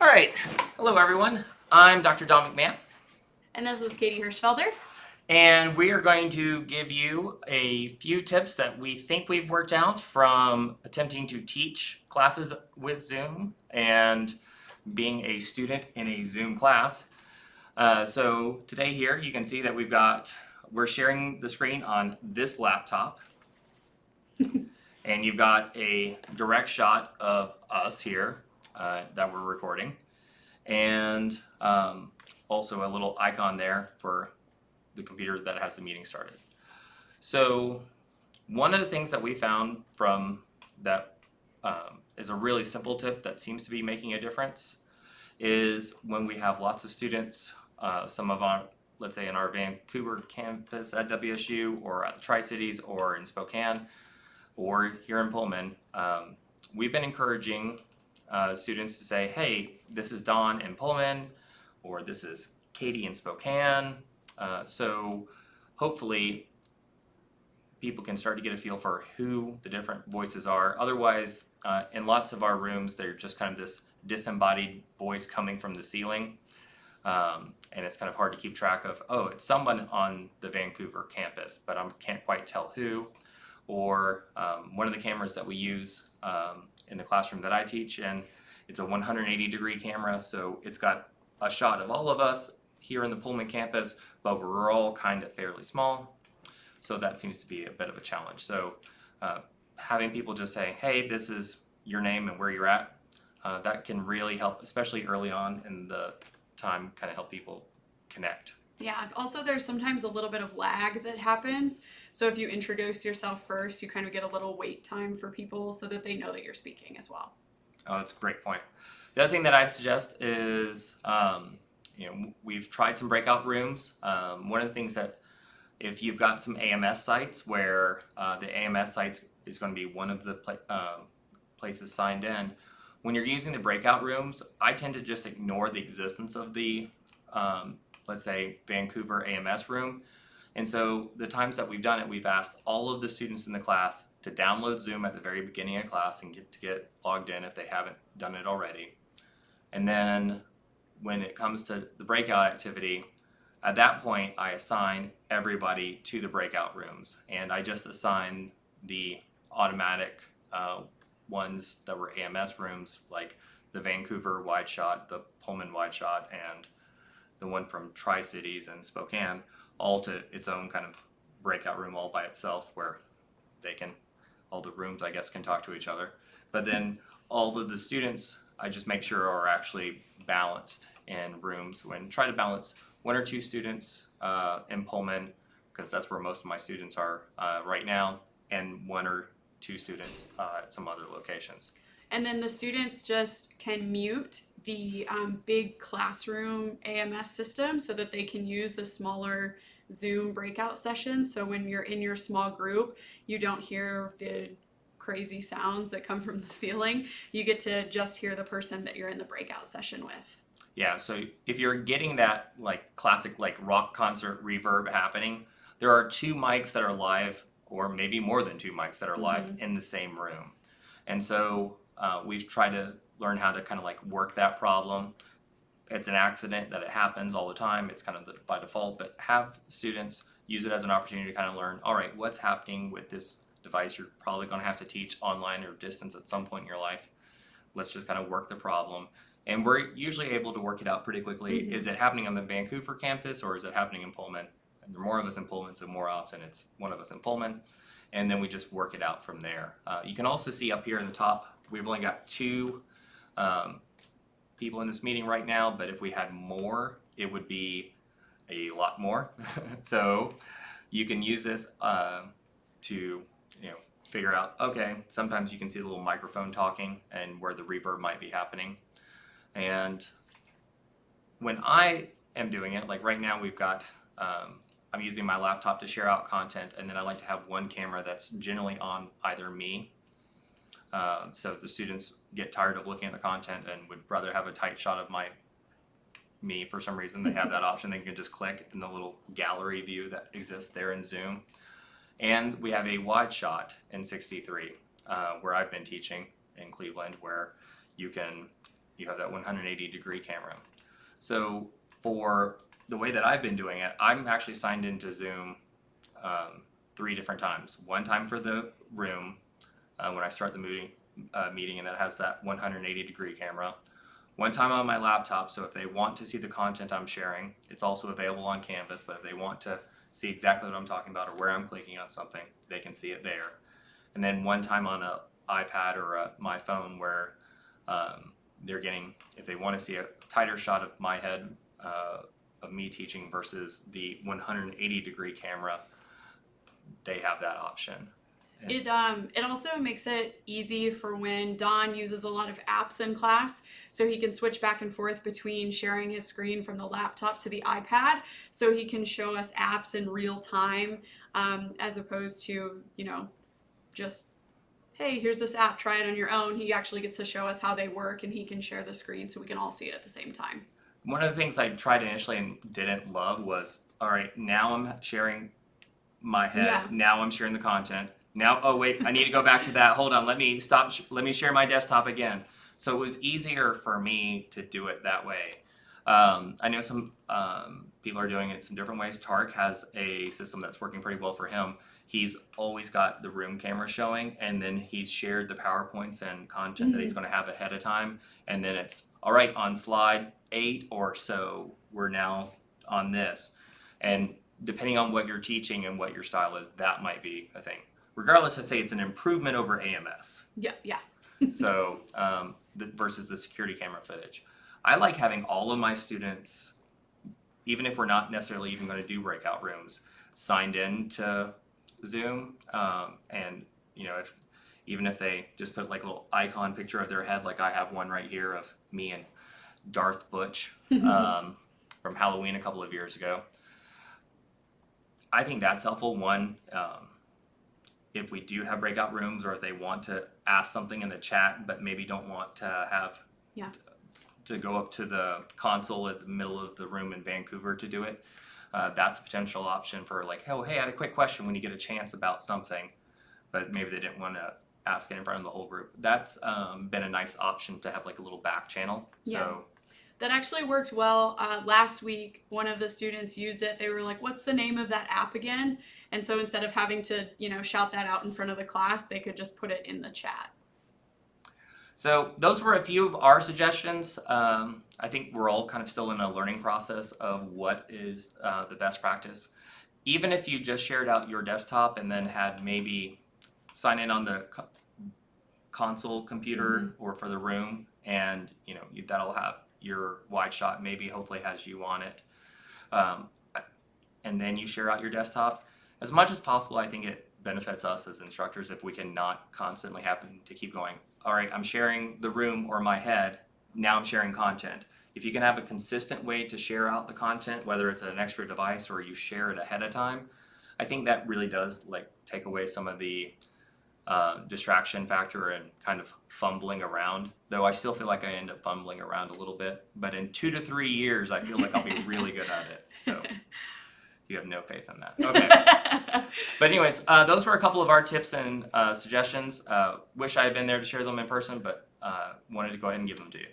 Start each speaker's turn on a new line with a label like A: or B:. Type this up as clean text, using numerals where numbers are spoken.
A: All right. Hello, everyone. I'm Dr. Don McMahon,
B: And this is Katie Hirschfelder.
A: and we are going to give you a few tips that we think we've worked out from attempting to teach classes with Zoom and being a student in a Zoom class. So today here, you can see that we're sharing the screen on this laptop. And you've got a direct shot of us here that we're recording. And also a little icon there for the computer that has the meeting started. So one of the things that we found from that is a really simple tip that seems to be making a difference is when we have lots of students, some of our, let's say in our Vancouver campus at WSU or at the Tri-Cities or in Spokane or here in Pullman, we've been encouraging students to say, hey, this is Dawn in Pullman, or this is Katie in Spokane. So hopefully people can start to get a feel for who the different voices are. Otherwise, in lots of our rooms, they're just kind of this disembodied voice coming from the ceiling. And it's kind of hard to keep track of, oh, it's someone on the Vancouver campus, but I can't quite tell who. Or one of the cameras that we use in the classroom that I teach in, it's a 180-degree camera, so it's got a shot of all of us here in the Pullman campus, but we're all kind of fairly small, so that seems to be a bit of a challenge. So having people just say, hey, this is your name and where you're at, that can really help, especially early on in the time, kind of help people connect.
B: Yeah, also there's sometimes a little bit of lag that happens. So if you introduce yourself first, you kind of get a little wait time for people so that they know that you're speaking as well.
A: Oh, that's a great point. The other thing that I'd suggest is, we've tried some breakout rooms. One of the things that if you've got some AMS sites where the AMS sites is going to be one of the places signed in, when you're using the breakout rooms, I tend to just ignore the existence of the let's say Vancouver AMS room. And so the times that we've done it, we've asked all of the students in the class to download Zoom at the very beginning of class and get logged in if they haven't done it already. And then when it comes to the breakout activity, at that point I assign everybody to the breakout rooms, and I just assign the automatic ones that were AMS rooms, like the Vancouver wide shot, the Pullman wide shot, and the one from Tri-Cities and Spokane, all to its own kind of breakout room all by itself, where all the rooms I guess can talk to each other. But then all of the students, I just make sure are actually balanced in rooms. Try to balance one or two students in Pullman, because that's where most of my students are right now, and one or two students at some other locations.
B: And then the students just can mute the big classroom AMS system so that they can use the smaller Zoom breakout sessions. So when you're in your small group, you don't hear the crazy sounds that come from the ceiling. You get to just hear the person that you're in the breakout session with.
A: Yeah, so if you're getting that like classic like rock concert reverb happening, there are two mics that are live, or maybe more than two mics that are live in the same room. And so we've tried to learn how to kind of like work that problem. It's an accident that it happens all the time. It's kind of by default, but have students use it as an opportunity to kind of learn, all right, what's happening with this device you're probably going to have to teach online or distance at some point in your life. Let's just kind of work the problem. And we're usually able to work it out pretty quickly. Is it happening on the Vancouver campus, or is it happening in Pullman? And there are more of us in Pullman, so more often it's one of us in Pullman. And then we just work it out from there. You can also see up here in the top, we've only got two people in this meeting right now, but if we had more, it would be a lot more. So you can use this to figure out, okay, sometimes you can see the little microphone talking and where the reverb might be happening. And when I am doing it, like right now we've got, I'm using my laptop to share out content, and then I like to have one camera that's generally on either me. So if the students get tired of looking at the content and would rather have a tight shot of me for some reason, they have that option. They can just click in the little gallery view that exists there in Zoom. And we have a wide shot in 63, where I've been teaching in Cleveland, where you can you have that 180-degree camera. So for the way that I've been doing it, I'm actually signed into Zoom 3 different times. One time for the room when I start the meeting, and that has that 180-degree camera. One time on my laptop, so if they want to see the content I'm sharing, it's also available on Canvas, but if they want to see exactly what I'm talking about or where I'm clicking on something, they can see it there. And then one time on an iPad or my phone where they're getting, if they want to see a tighter shot of my head of me teaching versus the 180-degree camera, they have that option.
B: It also makes it easy for when Don uses a lot of apps in class, so he can switch back and forth between sharing his screen from the laptop to the iPad, so he can show us apps in real time, as opposed to, just, hey, here's this app, try it on your own. He actually gets to show us how they work, and he can share the screen so we can all see it at the same time.
A: One of the things I tried initially and didn't love was, all right, now I'm sharing my head,
B: Yeah.
A: now I'm sharing the content. Now, oh wait, I need to go back to that. Hold on, let me stop. Let me share my desktop again. So it was easier for me to do it that way. I know some people are doing it some different ways. Tarek has a system that's working pretty well for him. He's always got the room camera showing, and then he's shared the PowerPoints and content that he's going to have ahead of time. And then it's, all right, on slide 8 or so, we're now on this. And depending on what you're teaching and what your style is, that might be a thing. Regardless, I'd say it's an improvement over AMS.
B: Yeah.
A: So versus the security camera footage. I like having all of my students, even if we're not necessarily even going to do breakout rooms, signed in to Zoom. And even if they just put like a little icon picture of their head, like I have one right here of me and Darth Butch from Halloween a couple of years ago. I think that's helpful. One, if we do have breakout rooms, or if they want to ask something in the chat but maybe don't want to have to go up to the console at the middle of the room in Vancouver to do it, that's a potential option for like, oh hey, I had a quick question when you get a chance about something, but maybe they didn't want to ask it in front of the whole group. That's been a nice option to have like a little back channel. So
B: that actually worked well. Last week, one of the students used it. They were like, what's the name of that app again? And so instead of having to, shout that out in front of the class, they could just put it in the chat.
A: So those were a few of our suggestions. I think we're all kind of still in a learning process of what is the best practice. Even if you just shared out your desktop and then had maybe sign in on the console computer or for the room, and that'll have your wide shot, maybe hopefully has you on it, and then you share out your desktop. As much as possible, I think it benefits us as instructors if we can not constantly happen to keep going, all right, I'm sharing the room or my head, now I'm sharing content. If you can have a consistent way to share out the content, whether it's an extra device or you share it ahead of time, I think that really does take away some of the distraction factor and kind of fumbling around, though I still feel like I end up fumbling around a little bit, but in 2 to 3 years I feel like I'll be really good at it. So you have no faith in that. Okay. But anyways, those were a couple of our tips and suggestions. Wish I had been there to share them in person, but wanted to go ahead and give them to you.